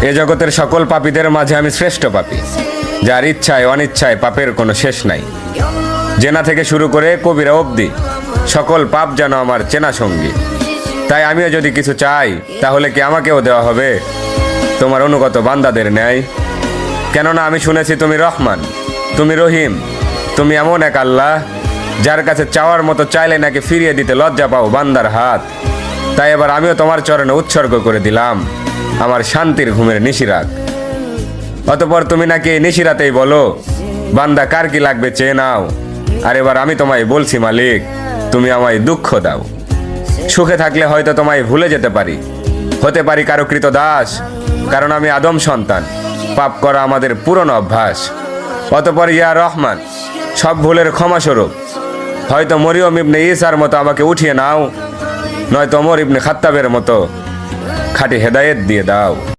এ জগতের সকল পাপীদের মাঝে আমি শ্রেষ্ঠ পাপী, যার ইচ্ছায় অনিচ্ছায় পাপের কোনো শেষ নাই। জেনা থেকে শুরু করে কবিরা অবধি সকল পাপ যেন আমার চেনা সঙ্গী। তাই আমিও যদি কিছু চাই, তাহলে কি আমাকেও দেওয়া হবে তোমার অনুগত বান্দাদের ন্যায়? কেননা আমি শুনেছি তুমি রহমান, তুমি রহিম, তুমি এমন এক আল্লাহ যার কাছে চাওয়ার মতো চাইলে নাকি ফিরিয়ে দিতে লজ্জা পাও বান্দার হাত। তাই এবার আমিও তোমার চরণে উৎসর্গ করে দিলাম আমার শান্তির ঘুমের নিশিরাত। অতঃপর তুমি নাকি এই নিশিরাতেই বলো, বান্দা কার কি লাগবে চেয়ে নাও। আর এবার আমি তোমায় বলছি মালিক, তুমি আমায় দুঃখ দাও। সুখে থাকলে হয়তো তোমায় ভুলে যেতে পারি, হতে পারি কারো কৃত দাস, কারণ আমি আদম সন্তান, পাপ করা আমাদের পুরনো অভ্যাস। অতঃপর ইয়া রহমান, সব ভুলের ক্ষমাস্বরূপ হয়তো মরিয়ম ইবনে ঈসার মতো আমাকে উঠিয়ে নাও, নয়তো ওমর ইবনে খাত্তাবের মতো খাঁটি হেদায়েত দিয়ে দাও।